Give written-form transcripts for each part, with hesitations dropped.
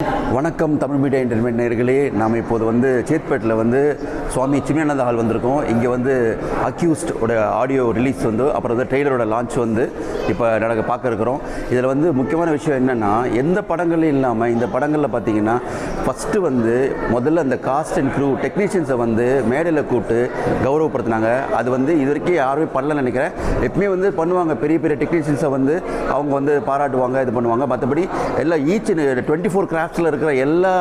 வணக்கம் Tamil media entertainment நேயர்களே, நாம் இப்போது சேத்பேட்டில் சுவாமி சின்மயானந்த ஹால் வந்திருக்கோம். இங்கே அக்யூஸ்ட் உடைய ஆடியோ ரிலீஸ் அப்புறம் ட்ரெய்லரோட லான்ச் இப்போ பார்க்க இருக்கிறோம். இதில் முக்கியமான விஷயம் என்னென்னா, எந்த படங்களும் இல்லாமல் இந்த படங்களில் பார்த்தீங்கன்னா ஃபஸ்ட்டு முதல்ல அந்த காஸ்ட் அண்ட் க்ரூ டெக்னீஷியன்ஸை மேடையில் கூப்பிட்டு கௌரவப்படுத்தினாங்க. அது இது வரைக்கும் யாருமே பண்ணலன்னு நினைக்கிறேன். எப்பவுமே பண்ணுவாங்க, பெரிய பெரிய டெக்னீஷியன்ஸை அவங்க பாராட்டுவாங்க, இது பண்ணுவாங்க. மற்றபடி எல்லாம் ஈச் 24 கிராஃப்ட்ஸில் இருக்கிற எல்லா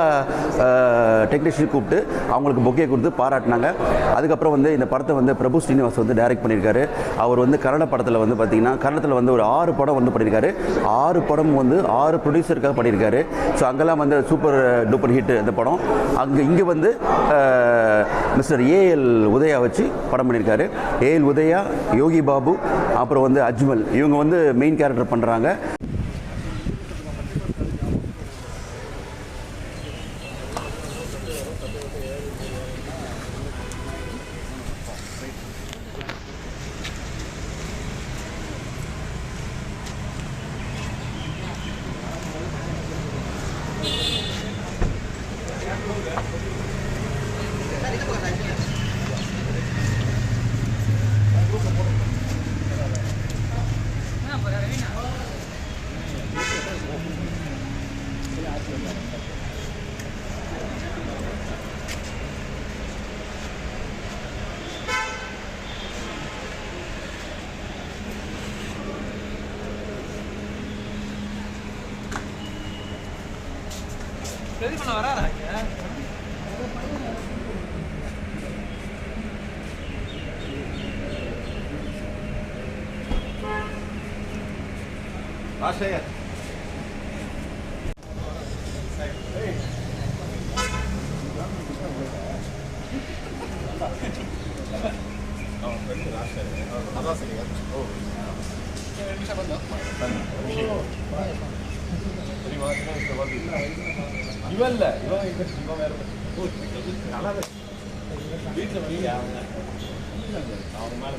டெக்னீஷியன் கூப்பிட்டு அவங்களுக்கு பொக்கே கொடுத்து பாராட்டினாங்க. அதுக்கப்புறம் இந்த படத்தை பிரபு ஸ்ரீனிவாஸ் டைரக்ட் பண்ணியிருக்காரு. அவர் கன்னட படத்தில் பார்த்தீங்கன்னா கன்னடத்தில் ஒரு 6 படம் பண்ணியிருக்காரு. 6 படம் 6 ப்ரொடியூசருக்காக பண்ணியிருக்காரு. ஸோ அங்கெல்லாம் சூப்பர் டூப்பர் ஹிட் அந்த படம். இங்கே மிஸ்டர் ஏஎல் உதயா வச்சு படம் பண்ணியிருக்காரு. ஏஎல் உதயா, யோகி பாபு, அப்புறம் அஜ்மல், இவங்க மெயின் கேரக்டர் பண்ணுறாங்க. பிரதீப் அண்ணா வராரா இங்க? ராஜசேகர் இவன் வேற வீட்டில் அவங்க மேலே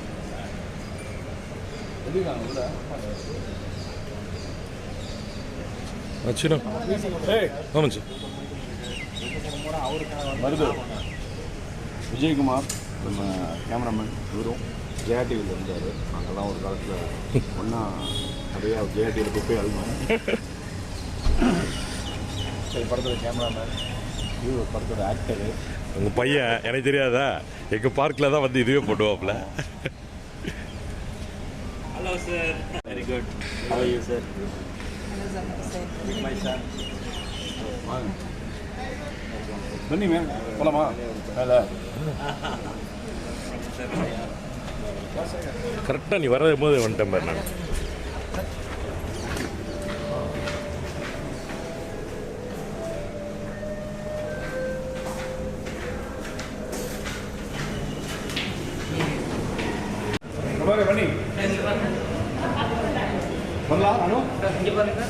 விஜயகுமார் நம்ம கேமராமேன் இவரும் ஜெயா டிவியில் இருந்தார். நாங்கள்லாம் ஒரு காலத்தில் ஒன்றா நிறையா ஜெயா டிவியில் போய் அழுவோம். சரி, படத்தோட கேமராமேன் இவர், படத்தோட ஆக்டரு உங்கள் பையன். எனக்கு தெரியாதா, எங்கள் பார்க்கில் தான் இதுவே போட்டுவாப்புல. Hello sir. Very good. How are you sir? My sir. பண்ணி மேம் போலாமா? வேலை கரெக்டாக நீ வரும்போது வந்துட்டேன் பாரு. நான் பண்ணி பண்ணலாம். நானும் இங்கே பாருங்க,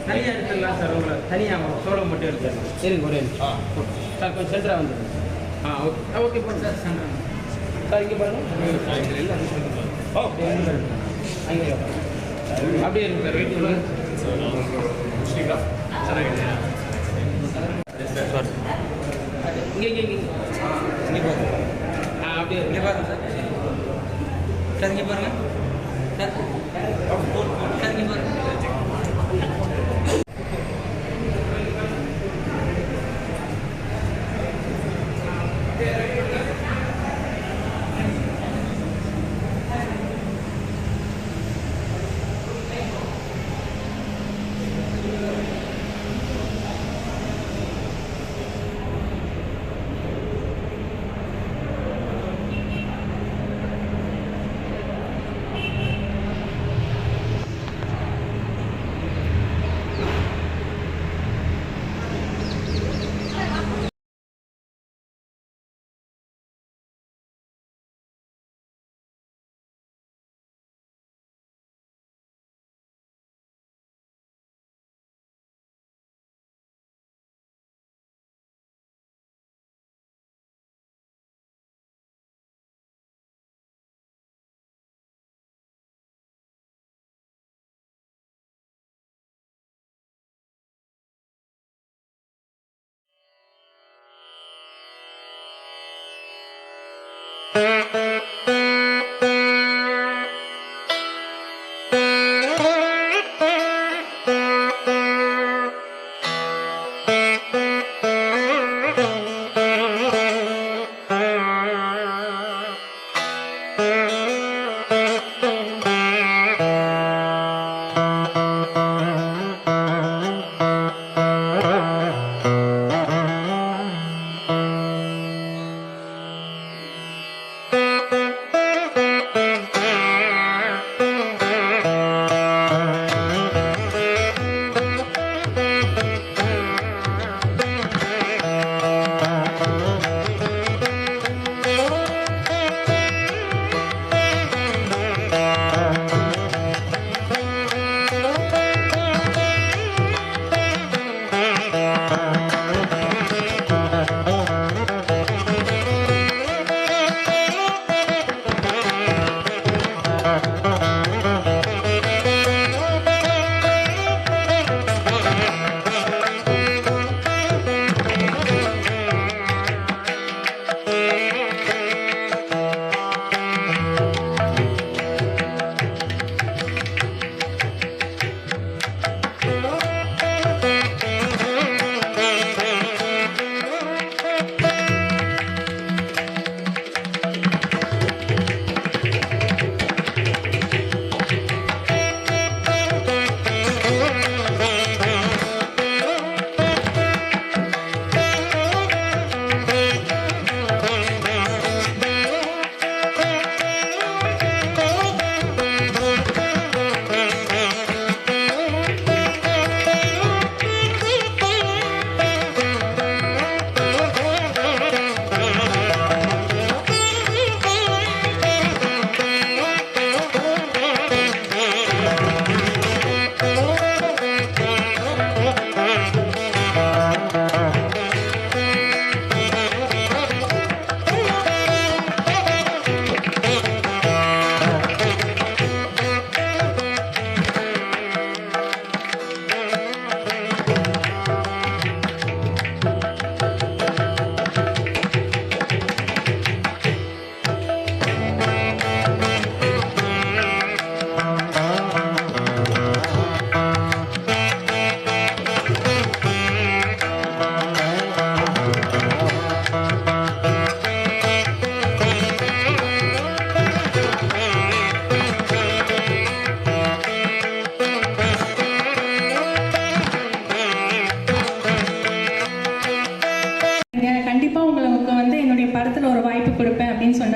தனியாக எடுத்துடலாம் சார். உங்களை தனியாக சோளம் மட்டும் எடுத்துடலாம். சரிங்க, ஒரே சார் கொஞ்சம் சென்டராக வந்துடுங்க. ஓகே ஓகே போங்க சார். சென்டராக சார் இங்கே பாருங்கள். அங்கே அப்படியே இருக்கு சார். வெயிட் பண்ணுங்க சார். இங்கே இங்கே இங்கே இங்கே பாருங்க. அப்படியே இங்கே பாருங்க சார். சார் இங்கே பாருங்க சார். சார் இங்கே பாருங்க.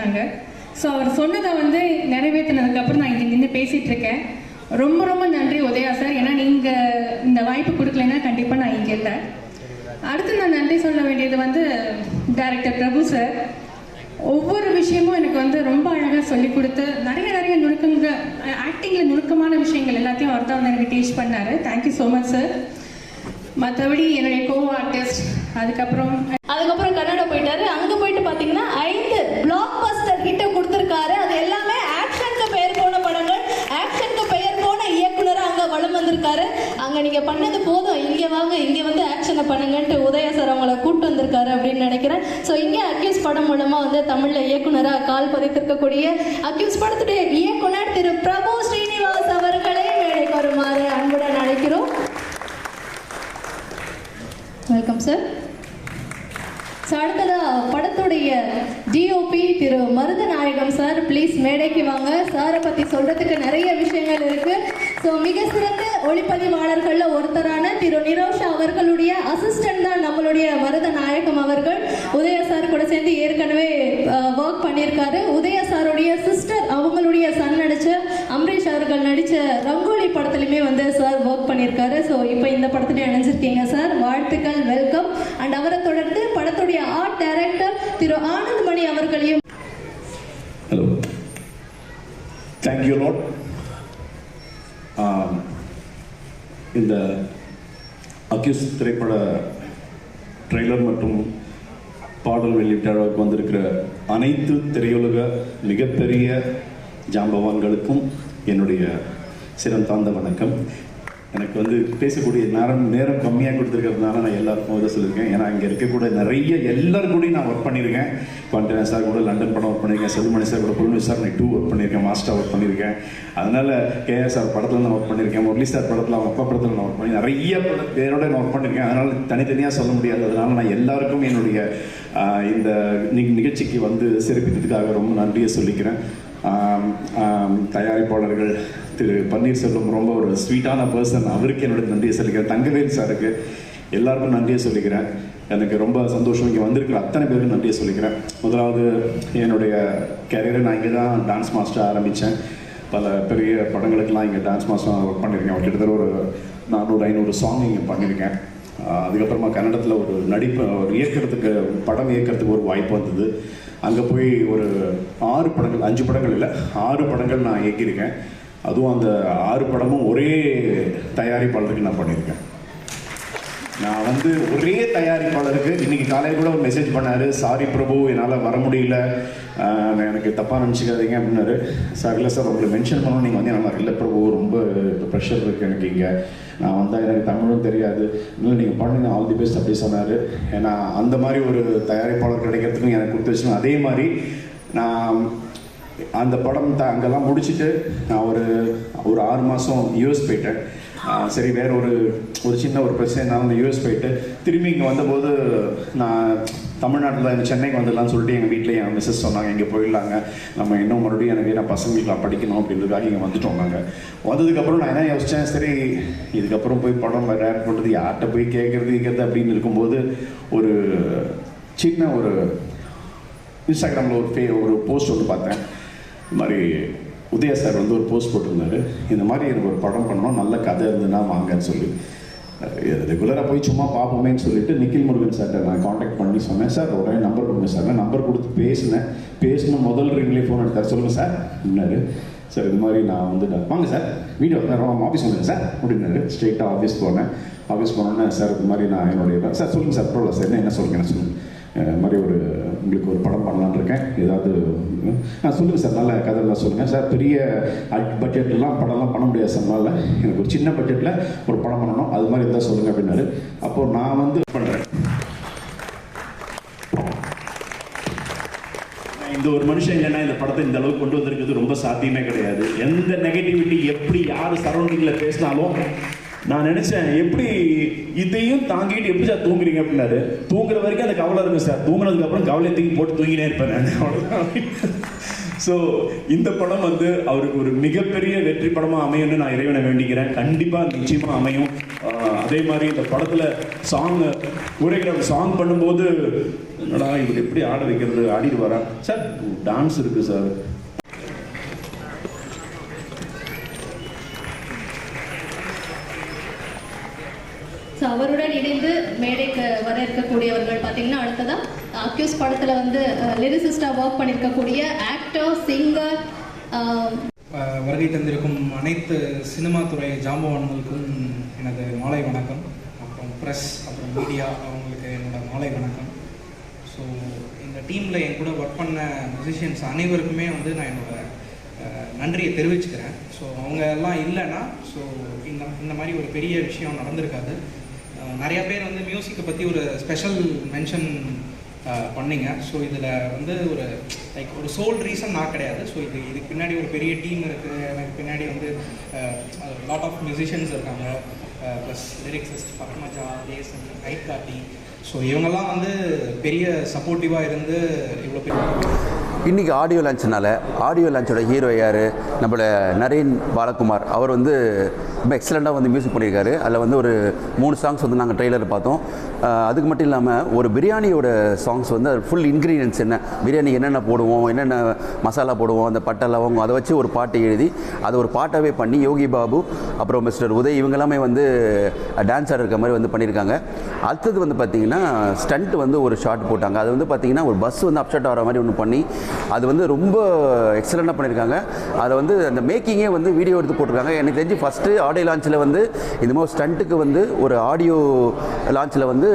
சொன்னாங்க. ஸோ அவர் சொன்னதை வந்து நிறைவேற்றினதுக்கப்புறம் நான் இங்கே நின்று பேசிகிட்டு இருக்கேன். ரொம்ப ரொம்ப நன்றி உதயா சார். ஏன்னா நீங்கள் இந்த வாய்ப்பு கொடுக்கலைன்னா கண்டிப்பாக நான் இங்கே இல்லை. அடுத்து நான் நன்றி சொல்ல வேண்டியது வந்து டைரக்டர் பிரபு சார். ஒவ்வொரு விஷயமும் எனக்கு வந்து ரொம்ப அழகாக சொல்லி கொடுத்து நிறைய நுணுக்கங்கள், ஆக்டிங்கில் நுணுக்கமான விஷயங்கள் எல்லாத்தையும் அவர் தான் வந்து எனக்கு டீச் பண்ணார். Thank you so much sir. மற்றபடி என்னுடைய கோ ஆர்டிஸ்ட் அதுக்கப்புறம் கன்னடா போயிட்டாரு. அங்கே போயிட்டு பார்த்தீங்கன்னா 5 பிளாக் பஸ்டர் ஹிட்டை கொடுத்துருக்காரு. அது எல்லாமே ஆக்ஷனுக்கு பெயர் போன படங்கள், ஆக்ஷனுக்கு பெயர் போன இயக்குனராக அங்கே வளம் வந்திருக்காரு. அங்கே நீங்கள் பண்ணது போதும், இங்கே வாங்க, இங்கே வந்து ஆக்ஷனை பண்ணுங்கன்ட்டு உதயா சார் அவங்கள கூப்பிட்டு வந்திருக்காரு அப்படின்னு நினைக்கிறேன். ஸோ இங்கே அக்யூஸ் படம் மூலமாக வந்து தமிழில் இயக்குனராக கால் பதித்திருக்கக்கூடிய அக்யூஸ் படத்துடைய இயக்குனர் திரு பிரபு ஸ்ரீனிவாஸ் அவர்களே மேடைக்கு வருமாறு அன்புடன் அழைக்கிறோம். Welcome sir. அடுத்ததா படத்துடைய DOP Thiru Marudhanayagam sir, please மேடைக்கு வாங்க. சாரை பற்றி சொல்கிறதுக்கு நிறைய விஷயங்கள் இருக்குது. ஸோ மிக சிறந்த ஒளிப்பதிவாளர்களில் ஒருத்தரான திரு நிரோஷா அவர்களுடைய அசிஸ்டன்ட் தான் நம்மளுடைய மருதநாயகம் அவர்கள். உதயா சார் கூட சேர்ந்து ஏற்கனவே ஒர்க் பண்ணியிருக்காரு. உதயா சாருடைய சிஸ்டர் அவங்களுடைய சன் நடித்த அம்ரீஷ் அவர்கள் நடித்த ரங்கோலி படத்துலையுமே வந்து சார் ஒர்க் பண்ணியிருக்காரு. ஸோ இப்போ இந்த படத்துலேயே இணைஞ்சிருக்கீங்க சார், வாழ்த்துக்கள், வெல்கம். அண்ட் அவரை தொடர்ந்து படத்துடைய ஆர்ட் டைரக்டர் திரு ஆனந்த் மணி அவர்களையும். Hello, thank you lot. இந்த அக்யூஸ் திரைப்பட ட்ரெய்லர் மற்றும் பாடல் வெளியீட்டாளருக்கு வந்திருக்கிற அனைத்து திரையுலக மிகப்பெரிய ஜாம்பவான்களுக்கும் என்னுடைய சிரம் தாழ்ந்த வணக்கம். எனக்கு வந்து பேசக்கூடிய நேரம் கம்மியாக கொடுத்துருக்கிறதுனால நான் எல்லாருக்கும் இதை சொல்லியிருக்கேன். ஏன்னா இங்கே இருக்கக்கூடிய நிறைய எல்லாரும் கூடயும் நான் ஒர்க் பண்ணியிருக்கேன். பாண்டியன் சார் கூட லண்டன் படம் ஒர்க் பண்ணியிருக்கேன், செல்வமணி சார் கூட புல்மணி சார் நான் 2 ஒர்க் பண்ணியிருக்கேன், மாஸ்டர் ஒர்க் பண்ணியிருக்கேன். அதனால் கேஎஸ் சார் படத்தில் நான் ஒர்க் பண்ணியிருக்கேன், முரளி சார் படத்தில், அவங்க அப்பா படத்தில் நான் ஒர்க் பண்ணி நிறைய பேரோட நான் ஒர்க் பண்ணியிருக்கேன். அதனால் தனித்தனியாக சொல்ல முடியாது. அதனால் நான் எல்லாருக்கும் என்னுடைய இந்த நிகழ்ச்சிக்கு வந்து சிறப்பித்ததுக்காக ரொம்ப நன்றியை சொல்லிக்கிறேன். தயாரிப்பாளர்கள் திரு பன்னீர்செல்வம் ரொம்ப ஒரு ஸ்வீட்டான பர்சன், அவருக்கு என்னோட நன்றியை சொல்லிக்கிறேன். தங்கவேல் சாருக்கு எல்லாருக்கும் நன்றியை சொல்லிக்கிறேன். எனக்கு ரொம்ப சந்தோஷம். இங்கே வந்திருக்கிற அத்தனை பேருக்கும் நன்றியை சொல்லிக்கிறேன். முதலாவது என்னுடைய கேரியரை நான் இங்கே தான் டான்ஸ் மாஸ்டர் ஆரம்பித்தேன். பல பெரிய படங்களுக்கெல்லாம் இங்கே டான்ஸ் மாஸ்டர் ஒர்க் பண்ணியிருக்கேன். கிட்டத்தட்ட ஒரு 400-500 சாங் இங்கே பண்ணியிருக்கேன். அதுக்கப்புறமா கன்னடத்தில் ஒரு ஒரு இயக்கிறதுக்கு படம் இயக்கிறதுக்கு ஒரு வாய்ப்பு வந்தது. அங்கே போய் ஒரு 6 படங்கள், 5 படங்கள் இல்லை 6 படங்கள் நான் இயக்கியிருக்கேன். அதுவும் அந்த 6 படமும் ஒரே தயாரிப்பாளருக்கு நான் பண்ணியிருக்கேன். நான் வந்து ஒரே தயாரிப்பாளருக்கு இன்றைக்கி காலையில் கூட ஒரு மெசேஜ் பண்ணார், சாரி பிரபு என்னால் வர முடியல, எனக்கு தப்பாக நினச்சிக்காதீங்க அப்படின்னாரு. சார் இல்லை சார் உங்களை மென்ஷன் பண்ணணும், நீங்கள் வந்து நல்லா இல்லை பிரபு, ரொம்ப ப்ரெஷர் இருக்குது எனக்கு இங்கே, நான் வந்தால் எனக்கு தமிழும் தெரியாது, இல்லை நீங்கள் பண்ணுங்க, ஆல் தி பெஸ்ட் அப்படி சொன்னார். ஏன்னா அந்த மாதிரி ஒரு தயாரிப்பாளர் கிடைக்கிறதுக்கும் எனக்கு கொடுத்து வச்சுக்கணும். அதே மாதிரி நான் அந்த படம் அங்கெல்லாம் முடிச்சுட்டு நான் ஒரு 6 மாதம் யூஎஸ் போயிட்டேன். சரி, வேறு ஒரு சின்ன ஒரு பிரச்சனை நான் வந்து யூஎஸ் போயிட்டு திரும்பி இங்கே வந்தபோது நான் தமிழ்நாட்டில் சென்னைக்கு வந்துடலான்னு சொல்லிட்டு எங்கள் வீட்டில் என் மிஸ்ஸஸ் சொன்னாங்க, இங்கே போயிடலாங்க, நம்ம இன்னும் மறுபடியும் எனக்கு நான் பசங்களுக்கு படிக்கணும் அப்படின்றதுக்காக இங்கே வந்துட்டோம். நாங்கள் வந்ததுக்கப்புறம் நான் என்ன யோசித்தேன், சரி இதுக்கப்புறம் போய் படம் டேரக்ட் பண்ணுறது யார்கிட்ட போய் கேட்குறது அப்படின்னு இருக்கும்போது ஒரு சின்ன ஒரு இன்ஸ்டாகிராமில் ஒரு போஸ்ட் ஒன்று பார்த்தேன். இது மாதிரி உதயா சார் வந்து ஒரு போஸ்ட் போட்டிருந்தாரு, இந்த மாதிரி எனக்கு ஒரு படம் பண்ணணும், நல்ல கதை இருந்ததுன்னா வாங்கன்னு சொல்லி. ரெகுலராக போய் சும்மா பார்ப்போமேன்னு சொல்லிட்டு நிக்கில் முருகன் சார்கிட்ட நான் காண்டாக்ட் பண்ணி சொன்னேன், சார் உடனே நம்பர் கொடுங்க சார். நம்பர் கொடுத்து பேசின முதல் ரிங்லேயே ஃபோன் எடுத்தார். சொல்லுங்கள் சார் அப்படின்னாரு. சார் இது மாதிரி நான் வந்து வாங்க சார் வீடியோ ஆஃபீஸ் வந்துங்க சார் அப்படின்னாரு. ஸ்ட்ரெயிட்டாக ஆஃபீஸ் போனோன்னே சார் இது மாதிரி நான் என்னுடைய சார் சொல்லுங்கள் சார் பரவாயில்ல சார் என்ன சொல்லுங்கள் சொல்லுங்கள், இது மாதிரி உங்களுக்கு ஒரு படம் பண்ணலான்னு இருக்கேன், ஏதாவது சொல்லுங்கள் சார், நல்ல கதைலாம் சொல்லுங்கள் சார், பெரிய பட்ஜெட்லாம் படம்லாம் பண்ண முடியாது சார், அதனால் எனக்கு ஒரு சின்ன பட்ஜெட்டில் ஒரு படம் பண்ணணும், அது மாதிரி இருந்தால் சொல்லுங்கள் அப்படின்னாரு. அப்போது நான் வந்து பண்ணுறேன். இந்த ஒரு மனுஷன் இல்லைன்னா இந்த படத்தை இந்த அளவுக்கு கொண்டு வந்திருக்கிறது ரொம்ப சாத்தியமே கிடையாது. எந்த நெகட்டிவிட்டி எப்படி யார் சரௌண்டிங்கில் பேசினாலும் நான் நினைச்சேன், எப்படி இதையும் தாங்கிட்டு எப்படி சார் தூங்குறீங்க அப்படின்னாரு. தூங்குற வரைக்கும் அந்த கவலை இருக்கு சார், தூங்குனதுக்கு அப்புறம் கவலையை தூக்கி போட்டு தூங்கினே இருப்பேன் அவ்வளோதான். ஸோ இந்த படம் வந்து அவருக்கு ஒரு மிகப்பெரிய வெற்றி படமாக அமையும்னு நான் இறைவனை வேண்டிக்கிறேன். கண்டிப்பாக நிச்சயமாக அமையும். அதே மாதிரி இந்த படத்தில் கோரியோகிராஃபி சாங் பண்ணும்போது என்னடா இவர் எப்படி ஆட வைக்கிறது, ஆடிட்டு வரா சார், டான்ஸ் இருக்குது சார். ஸோ அவருடன் இணைந்து மேடைக்கு வர இருக்கக்கூடியவர்கள் பார்த்தீங்கன்னா அடுத்ததான் அக்யூஸ் படத்தில் வந்து லிரிசிஸ்டாக ஒர்க் பண்ணியிருக்கக்கூடிய ஆக்டர், சிங்கர். வருகை தந்திருக்கும் அனைத்து சினிமா துறை ஜாம்பவான்களுக்கும் எனது மாலை வணக்கம். அப்புறம் ப்ரெஸ், அப்புறம் மீடியா அவங்களுக்கு என்னோடய மாலை வணக்கம். ஸோ இந்த டீமில் என் கூட ஒர்க் பண்ண மியூசிஷியன்ஸ் அனைவருக்குமே வந்து நான் என்னோடய நன்றியை தெரிவிச்சுக்கிறேன். ஸோ அவங்க எல்லாம் இல்லைன்னா ஸோ இந்த மாதிரி ஒரு பெரிய விஷயம் நடந்திருக்காது. நிறையா பேர் வந்து மியூசிக்கை பற்றி ஒரு ஸ்பெஷல் மென்ஷன் பண்ணிங்க. ஸோ இதில் வந்து ஒரு லைக் ஒரு சோல் ரீசன் நான் கிடையாது. ஸோ இதுக்கு பின்னாடி ஒரு பெரிய டீம் இருக்குது. எனக்கு பின்னாடி வந்து லாட் ஆஃப் மியூசிஷியன்ஸ் இருக்காங்க. ப்ளஸ் லிரிக்ஸிஸ்ட் பத்மஜா, தேசன், ரைட் காட்டி. ஸோ இவங்கெல்லாம் வந்து பெரிய சப்போர்ட்டிவாக இருந்து இவ்வளோ பெரிய. இன்றைக்கி ஆடியோ லான்ச்னால ஆடியோ லான்ச்சோட ஹீரோ யார், நம்மளோட நரேன் பாலகுமார். அவர் வந்து ரொம்ப எக்ஸலண்ட்டாக வந்து மியூசிக் பண்ணியிருக்காரு. அதில் வந்து ஒரு 3 சாங்ஸ் வந்து நாங்கள் ட்ரெய்லர் பார்த்தோம். அதுக்கு மட்டும் இல்லாமல் ஒரு பிரியாணியோட சாங்ஸ் வந்து ஃபுல் இன்க்ரீடியன்ட்ஸ் என்ன, பிரியாணி என்னென்ன போடுவோம், என்னென்ன மசாலா போடுவோம், அந்த பட்டை லவங்கம் அதை வச்சு ஒரு பாட்டு எழுதி அதை ஒரு பாட்டாகவே பண்ணி யோகி பாபு அப்புறம் மிஸ்டர் உதய் இவங்க எல்லாமே வந்து டான்ஸ் ஆடுற மாதிரி வந்து பண்ணியிருக்காங்க. அடுத்தது வந்து பார்த்திங்கன்னா ஸ்டண்ட் வந்து ஒரு ஷாட் போட்டாங்க. அது வந்து பார்த்திங்கன்னா ஒரு பஸ் வந்து அப்செட் ஆகிற மாதிரி ஒன்று பண்ணி அது வந்து ரொம்ப எக்ஸலண்ட்டாக பண்ணியிருக்காங்க. அதை வந்து அந்த மேக்கிங்கே வந்து வீடியோ எடுத்து போட்டிருக்காங்க. எனக்கு தெரிஞ்சு ஃபஸ்ட்டு ஆடியோ லான்ச்சில் வந்து இந்த மாதிரி ஸ்டண்ட்டுக்கு வந்து ஒரு ஆடியோ லான்ச்சில் வந்து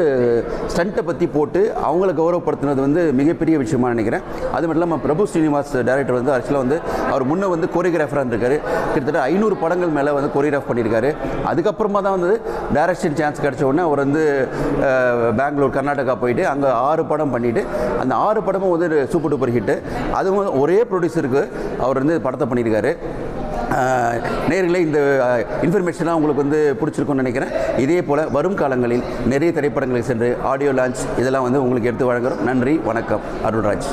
ஸ்டண்ட்டை பற்றி போட்டு அவங்கள கௌரவப்படுத்தினது வந்து மிகப்பெரிய விஷயமா நினைக்கிறேன். அது மட்டும் இல்லாமல் பிரபு ஸ்ரீனிவாஸ் டைரக்டர் வந்து ஆக்சுவலாக வந்து அவர் முன்னே வந்து கோரியோகிராஃபராக இருந்திருக்காரு. கிட்டத்தட்ட 500 படங்கள் மேலே வந்து கோரியோகிராஃப் பண்ணியிருக்காரு. அதுக்கப்புறமா தான் வந்து டைரக்ஷன் சான்ஸ் கிடச்ச உடனே அவர் வந்து பெங்களூர், கர்நாடகா போயிட்டு அங்கே 6 படம் பண்ணிவிட்டு அந்த 6 படமும் வந்து சூப்பர் டூப்பர் ஹிட்டு. அதுவும் ஒரே ப்ரொடியூசருக்கு அவர் வந்து படத்தை பண்ணியிருக்காரு. நேர்களே, இந்த இன்ஃபர்மேஷனாக உங்களுக்கு வந்து பிடிச்சிருக்குன்னு நினைக்கிறேன். இதே போல் வரும் காலங்களில் நிறைய திரைப்படங்களுக்கு சென்று ஆடியோ லான்ச் இதெல்லாம் வந்து உங்களுக்கு எடுத்து வழங்குகிறோம். நன்றி, வணக்கம். அருள்ராஜ்.